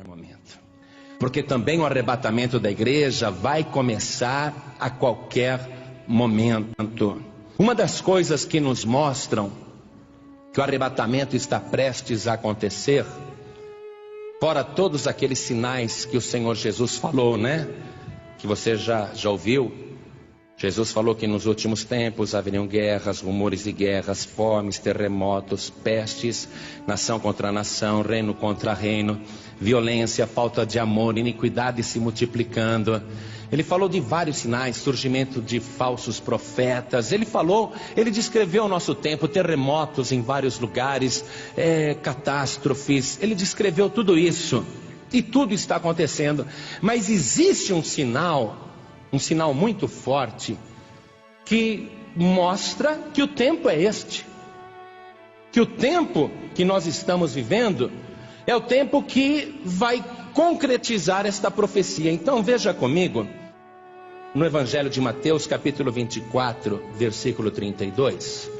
momento. Porque também o arrebatamento da igreja vai começar a qualquer momento. Uma das coisas que nos mostram que o arrebatamento está prestes a acontecer, fora todos aqueles sinais que o Senhor Jesus falou, né? Que você já ouviu. Jesus falou que nos últimos tempos haveriam guerras, rumores de guerras, fomes, terremotos, pestes, nação contra nação, reino contra reino, violência, falta de amor, iniquidade se multiplicando. Ele falou de vários sinais, surgimento de falsos profetas. Ele descreveu o nosso tempo, terremotos em vários lugares, catástrofes. Ele descreveu tudo isso e tudo está acontecendo. Mas existe um sinal muito forte, que mostra que o tempo é este. Que o tempo que nós estamos vivendo é o tempo que vai concretizar esta profecia. Então veja comigo, no Evangelho de Mateus, capítulo 24, versículo 32.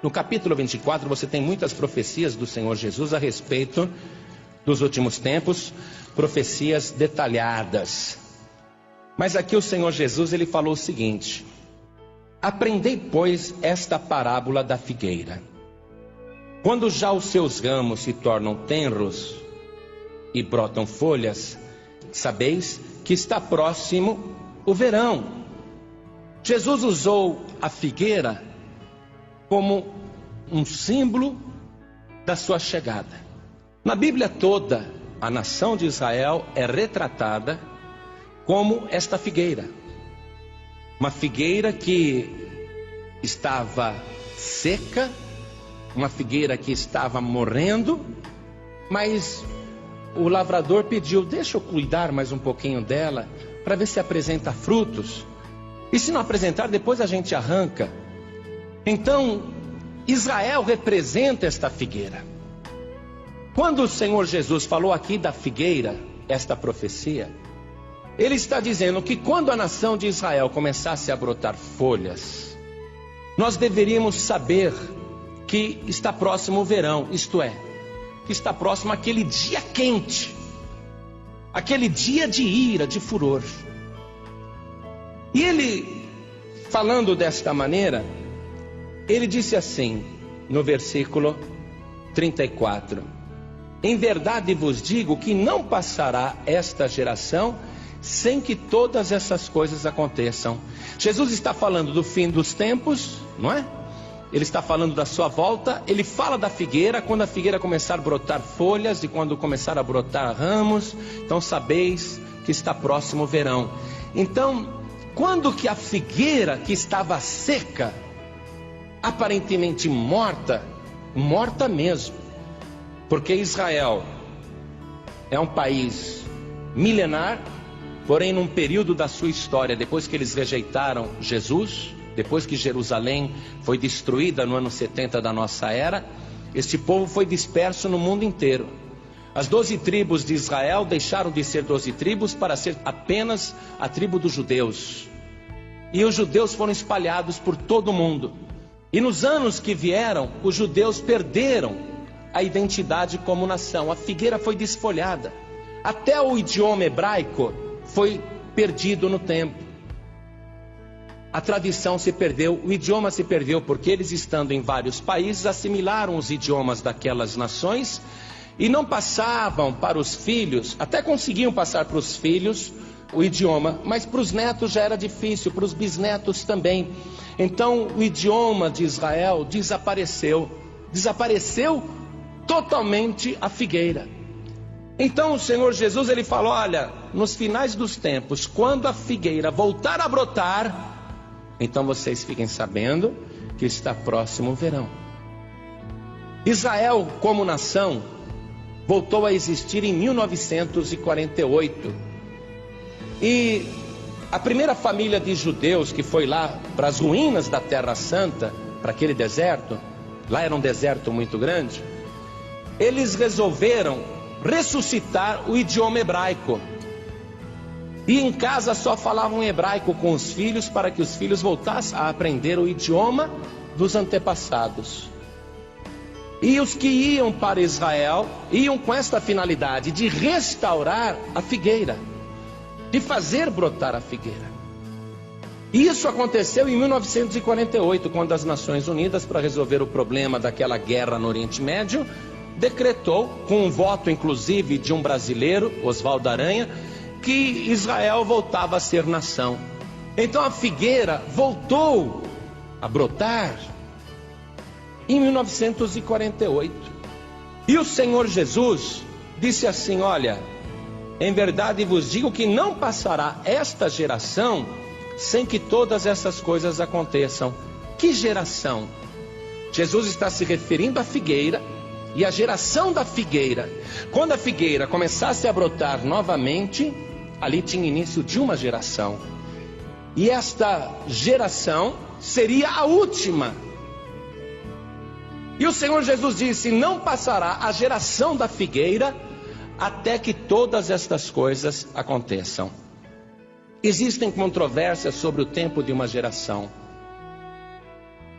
No capítulo 24 você tem muitas profecias do Senhor Jesus a respeito dos últimos tempos, profecias detalhadas. Mas aqui o Senhor Jesus, ele falou o seguinte: aprendei, pois, esta parábola da figueira. Quando já os seus ramos se tornam tenros e brotam folhas, sabeis que está próximo o verão. Jesus usou a figueira como um símbolo da sua chegada. Na Bíblia toda, a nação de Israel é retratada como esta figueira. Uma figueira que estava seca, uma figueira que estava morrendo, mas o lavrador pediu: deixa eu cuidar mais um pouquinho dela, para ver se apresenta frutos. E se não apresentar, depois a gente arranca. Então, Israel representa esta figueira. Quando o Senhor Jesus falou aqui da figueira, esta profecia, Ele está dizendo que quando a nação de Israel começasse a brotar folhas, nós deveríamos saber que está próximo o verão, isto é, que está próximo aquele dia quente, aquele dia de ira, de furor. E ele, falando desta maneira, ele disse assim, no versículo 34: em verdade vos digo que não passará esta geração sem que todas essas coisas aconteçam. Jesus está falando do fim dos tempos, não é? Ele está falando da sua volta. Ele fala da figueira, quando a figueira começar a brotar folhas e quando começar a brotar ramos, então sabeis que está próximo o verão. Então, quando que a figueira que estava seca, aparentemente morta mesmo, porque Israel é um país milenar, porém num período da sua história, depois que eles rejeitaram Jesus, depois que Jerusalém foi destruída no ano 70 da nossa era, este povo foi disperso no mundo inteiro. As 12 tribos de Israel deixaram de ser 12 tribos para ser apenas a tribo dos judeus. E os judeus foram espalhados por todo o mundo. E nos anos que vieram, os judeus perderam a identidade como nação. A figueira foi desfolhada. Até o idioma hebraico foi perdido no tempo. A tradição se perdeu, o idioma se perdeu, porque eles, estando em vários países, assimilaram os idiomas daquelas nações e não passavam para os filhos. Até conseguiam passar para os filhos o idioma, mas para os netos já era difícil, para os bisnetos também. Então o idioma de Israel desapareceu totalmente a figueira. Então o Senhor Jesus, ele falou: olha, nos finais dos tempos, quando a figueira voltar a brotar, então vocês fiquem sabendo que está próximo o verão. Israel como nação voltou a existir em 1948. E a primeira família de judeus que foi lá para as ruínas da Terra Santa, para aquele deserto, lá era um deserto muito grande, eles resolveram ressuscitar o idioma hebraico. E em casa só falavam hebraico com os filhos, para que os filhos voltassem a aprender o idioma dos antepassados. E os que iam para Israel, iam com esta finalidade de restaurar a figueira, de fazer brotar a figueira. Isso aconteceu em 1948, quando as Nações Unidas, para resolver o problema daquela guerra no Oriente Médio, decretou, com um voto inclusive de um brasileiro, Oswaldo Aranha, que Israel voltava a ser nação. Então a figueira voltou a brotar em 1948. E o Senhor Jesus disse assim: olha, em verdade vos digo que não passará esta geração sem que todas essas coisas aconteçam. Que geração? Jesus está se referindo à figueira e à geração da figueira. Quando a figueira começasse a brotar novamente, ali tinha início de uma geração. E esta geração seria a última. E o Senhor Jesus disse: não passará a geração da figueira até que todas estas coisas aconteçam. Existem controvérsias sobre o tempo de uma geração,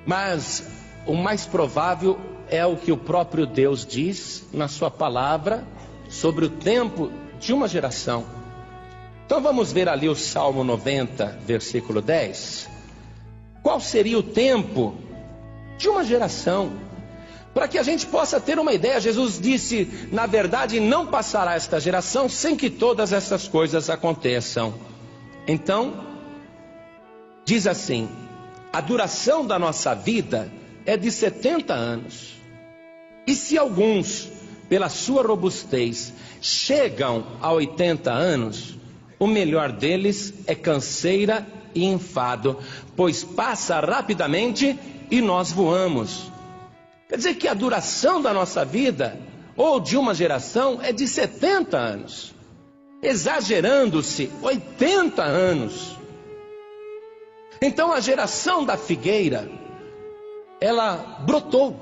mas o mais provável é o que o próprio Deus diz na sua palavra sobre o tempo de uma geração. Então vamos ver ali o Salmo 90, versículo 10. Qual seria o tempo de uma geração? Para que a gente possa ter uma ideia, Jesus disse: na verdade não passará esta geração sem que todas essas coisas aconteçam. Então, diz assim: a duração da nossa vida é de 70 anos. E se alguns, pela sua robustez, chegam a 80 anos, o melhor deles é canseira e enfado, pois passa rapidamente e nós voamos. Quer dizer que a duração da nossa vida, ou de uma geração, é de 70 anos. Exagerando-se, 80 anos. Então a geração da figueira, ela brotou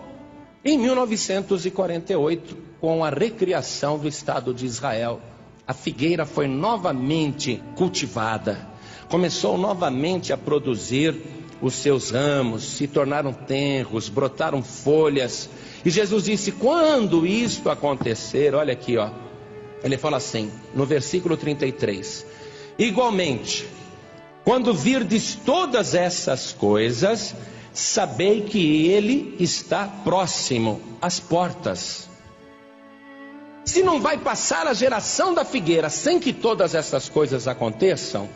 em 1948, com a recriação do Estado de Israel. A figueira foi novamente cultivada, começou novamente a produzir os seus ramos, se tornaram tenros, brotaram folhas. E Jesus disse: quando isto acontecer, olha aqui, ó, ele fala assim, no versículo 33, igualmente, quando virdes todas essas coisas, sabei que ele está próximo às portas. Se não vai passar a geração da figueira sem que todas essas coisas aconteçam,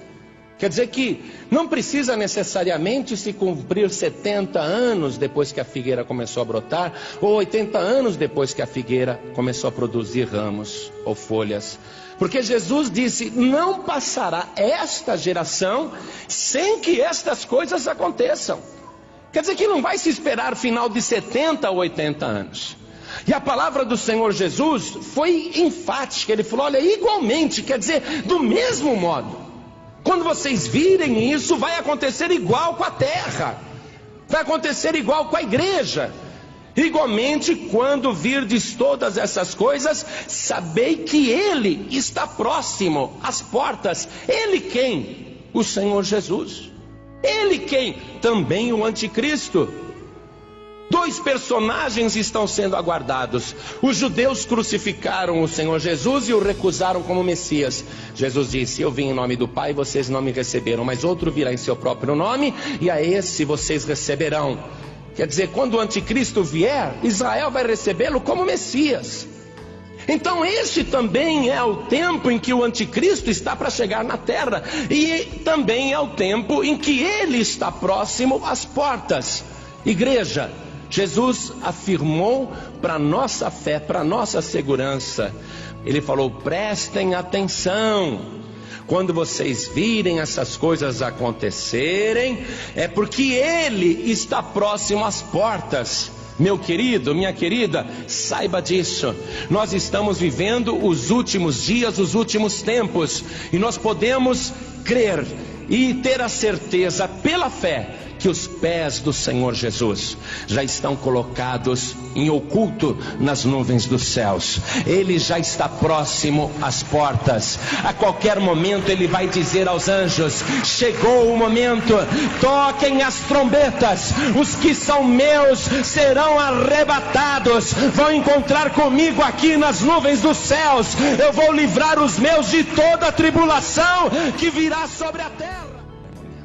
quer dizer que não precisa necessariamente se cumprir 70 anos depois que a figueira começou a brotar, ou 80 anos depois que a figueira começou a produzir ramos ou folhas. Porque Jesus disse: não passará esta geração sem que estas coisas aconteçam. Quer dizer que não vai se esperar final de 70 ou 80 anos. E a palavra do Senhor Jesus foi enfática. Ele falou: olha, igualmente, quer dizer, do mesmo modo. Quando vocês virem isso, vai acontecer igual com a terra, vai acontecer igual com a igreja. Igualmente, quando virdes todas essas coisas, sabei que ele está próximo às portas. Ele quem? O Senhor Jesus. Ele quem? Também o anticristo. Dois personagens estão sendo aguardados. Os judeus crucificaram o Senhor Jesus e o recusaram como Messias. Jesus disse: eu vim em nome do Pai, vocês não me receberam, mas outro virá em seu próprio nome, e a esse vocês receberão. Quer dizer, quando o anticristo vier, Israel vai recebê-lo como Messias. Então este também é o tempo em que o anticristo está para chegar na terra, e também é o tempo em que ele está próximo às portas. Igreja, Jesus afirmou para nossa fé, para nossa segurança. Ele falou: prestem atenção. Quando vocês virem essas coisas acontecerem, é porque ele está próximo às portas. Meu querido, minha querida, saiba disso. Nós estamos vivendo os últimos dias, os últimos tempos, e nós podemos crer e ter a certeza pela fé que os pés do Senhor Jesus já estão colocados em oculto nas nuvens dos céus. Ele já está próximo às portas. A qualquer momento ele vai dizer aos anjos: chegou o momento, toquem as trombetas, os que são meus serão arrebatados, vão encontrar comigo aqui nas nuvens dos céus. Eu vou livrar os meus de toda a tribulação que virá sobre a terra.